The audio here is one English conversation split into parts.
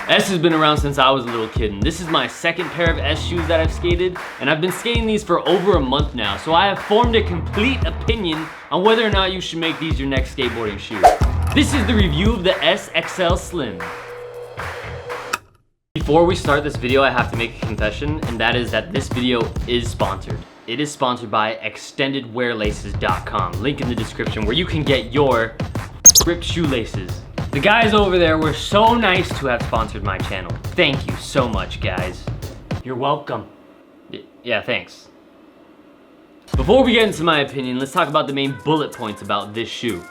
S has been around since I was a little kid, and this is my second pair of S shoes that I've skated, and I've been skating these for over a month now, so I have formed a complete opinion on whether or not you should make these your next skateboarding shoe. This is the review of the S Accel Slim. Before we start this video, I have to make a confession, and that is that this video is sponsored. It is sponsored by extendedwearlaces.com, link in the description, where you can get your grip shoelaces. The guys over there were so nice to have sponsored my channel. Thank you so much, guys. You're welcome. Yeah, thanks. Before we get into my opinion, let's talk about the main bullet points about this shoe.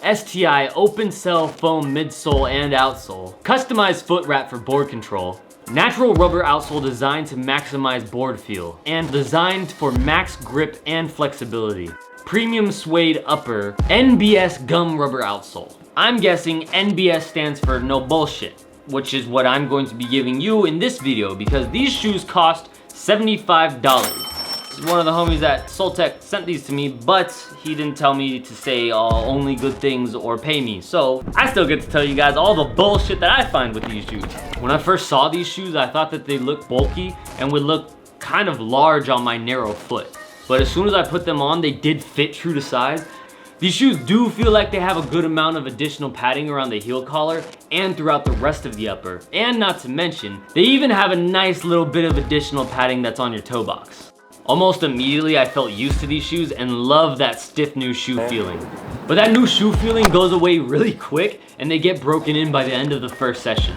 STI open cell foam midsole and outsole. Customized foot wrap for board control. Natural rubber outsole designed to maximize board feel. And designed for max grip and flexibility. Premium suede upper, NBS gum rubber outsole. I'm guessing NBS stands for no bullshit, which is what I'm going to be giving you in this video because these shoes cost $75. This is one of the homies at Soltech sent these to me, but he didn't tell me to say only good things or pay me. So I still get to tell you guys all the bullshit that I find with these shoes. When I first saw these shoes, I thought that they looked bulky and would look kind of large on my narrow foot. But as soon as I put them on, they did fit true to size. These shoes do feel like they have a good amount of additional padding around the heel collar and throughout the rest of the upper. And not to mention, they even have a nice little bit of additional padding that's on your toe box. Almost immediately, I felt used to these shoes and love that stiff new shoe feeling. But that new shoe feeling goes away really quick and they get broken in by the end of the first session.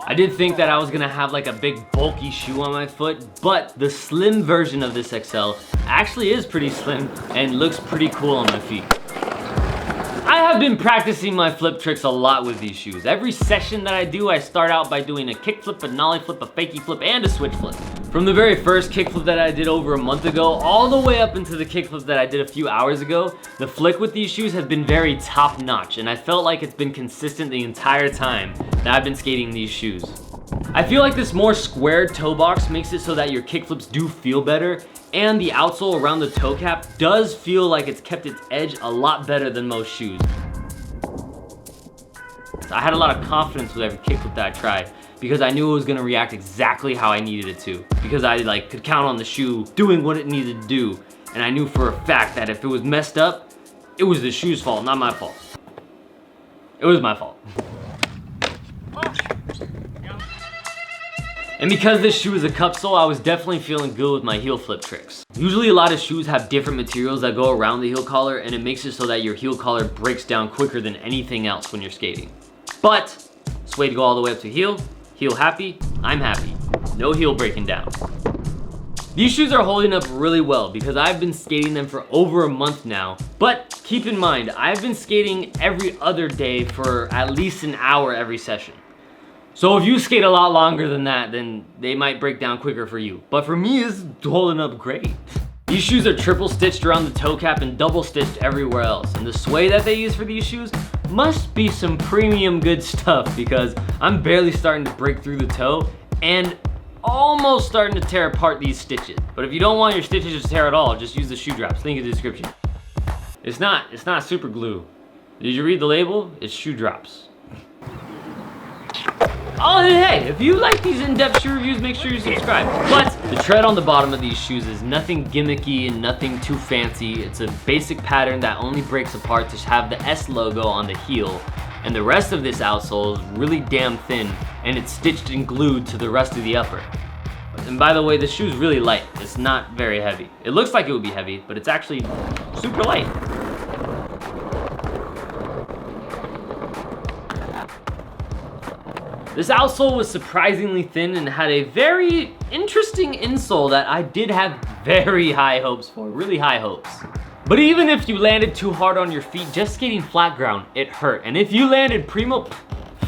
I did think that I was gonna have like a big bulky shoe on my foot, but the slim version of this Accel actually is pretty slim and looks pretty cool on my feet. I have been practicing my flip tricks a lot with these shoes. Every session that I do, I start out by doing a kick flip, a nollie flip, a fakie flip, and a switch flip. From the very first kick flip that I did over a month ago, all the way up into the kick flip that I did a few hours ago, the flick with these shoes has been very top notch, and I felt like it's been consistent the entire time that I've been skating these shoes. I feel like this more squared toe box makes it so that your kick flips do feel better, and the outsole around the toe cap does feel like it's kept its edge a lot better than most shoes. So I had a lot of confidence with every kick flip that I tried because I knew it was gonna react exactly how I needed it to. Because I could count on the shoe doing what it needed to do, and I knew for a fact that if it was messed up, it was the shoe's fault, not my fault. It was my fault. And because this shoe is a cup sole, I was definitely feeling good with my heel flip tricks. Usually a lot of shoes have different materials that go around the heel collar, and it makes it so that your heel collar breaks down quicker than anything else when you're skating. But suede go all the way up to heel happy, I'm happy. No heel breaking down. These shoes are holding up really well because I've been skating them for over a month now. But keep in mind, I've been skating every other day for at least an hour every session. So if you skate a lot longer than that, then they might break down quicker for you. But for me, it's holding up great. These shoes are triple stitched around the toe cap and double stitched everywhere else. And the suede that they use for these shoes must be some premium good stuff because I'm barely starting to break through the toe and almost starting to tear apart these stitches. But if you don't want your stitches to tear at all, just use the shoe drops. Link in the description. It's not super glue. Did you read the label? It's shoe drops. Oh, and hey, if you like these in-depth shoe reviews, make sure you subscribe. But the tread on the bottom of these shoes is nothing gimmicky and nothing too fancy. It's a basic pattern that only breaks apart to have the S logo on the heel. And the rest of this outsole is really damn thin, and it's stitched and glued to the rest of the upper. And by the way, the shoe's really light. It's not very heavy. It looks like it would be heavy, but it's actually super light. This outsole was surprisingly thin and had a very interesting insole that I did have very high hopes for, really high hopes. But even if you landed too hard on your feet, just skating flat ground, it hurt. And if you landed primo,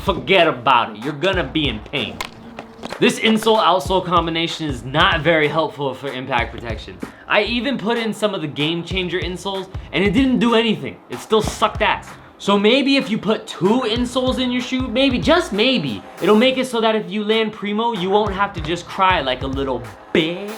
forget about it, you're gonna be in pain. This insole-outsole combination is not very helpful for impact protection. I even put in some of the game changer insoles and it didn't do anything. It still sucked ass. So maybe if you put 2 insoles in your shoe, maybe, just maybe, it'll make it so that if you land primo, you won't have to just cry like a little bitch.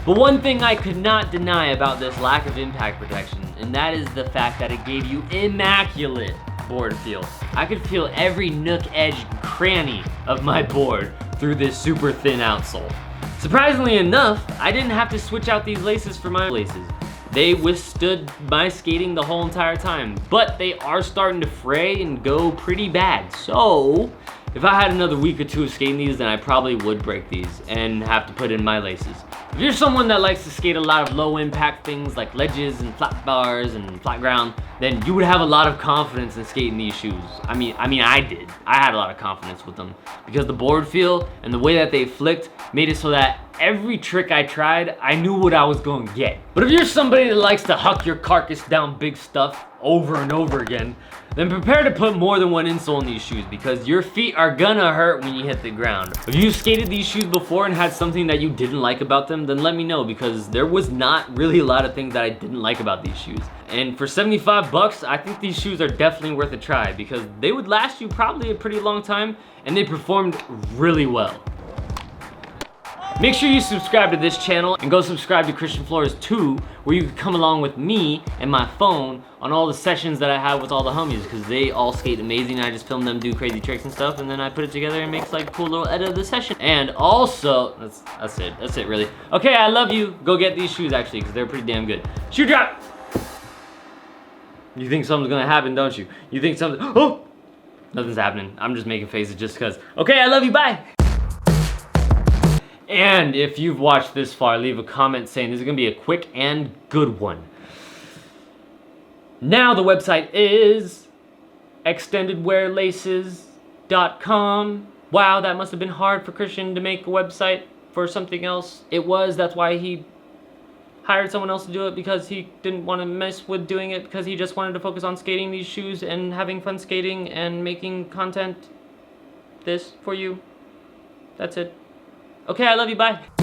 But one thing I could not deny about this lack of impact protection, and that is the fact that it gave you immaculate board feel. I could feel every nook, edge, cranny of my board through this super thin outsole. Surprisingly enough, I didn't have to switch out these laces for my laces. They withstood my skating the whole entire time, but they are starting to fray and go pretty bad. So, if I had another week or two of skating these, then I probably would break these and have to put in my laces. If you're someone that likes to skate a lot of low impact things like ledges and flat bars and flat ground, then you would have a lot of confidence in skating these shoes. I mean I did. I had a lot of confidence with them because the board feel and the way that they flicked made it so that every trick I tried, I knew what I was going to get. But if you're somebody that likes to huck your carcass down big stuff over and over again, then prepare to put more than one insole in these shoes because your feet are gonna hurt when you hit the ground. If you skated these shoes before and had something that you didn't like about them, then let me know because there was not really a lot of things that I didn't like about these shoes. And for 75 bucks, I think these shoes are definitely worth a try because they would last you probably a pretty long time and they performed really well. Make sure you subscribe to this channel and go subscribe to Christian Flores 2 where you can come along with me and my phone on all the sessions that I have with all the homies because they all skate amazing. I just film them do crazy tricks and stuff and then I put it together and makes like a cool little edit of the session. And also, that's it really. Okay, I love you. Go get these shoes actually because they're pretty damn good. Shoe drop! You think something's gonna happen, don't you? You think something, oh! Nothing's happening. I'm just making faces just because. Okay, I love you, bye! And if you've watched this far, leave a comment saying this is gonna be a quick and good one. Now the website is extendedwearlaces.com. Wow, that must have been hard for Christian to make a website for something else. It was, that's why he hired someone else to do it because he didn't want to mess with doing it because he just wanted to focus on skating these shoes and having fun skating and making content this for you. That's it. Okay, I love you, bye.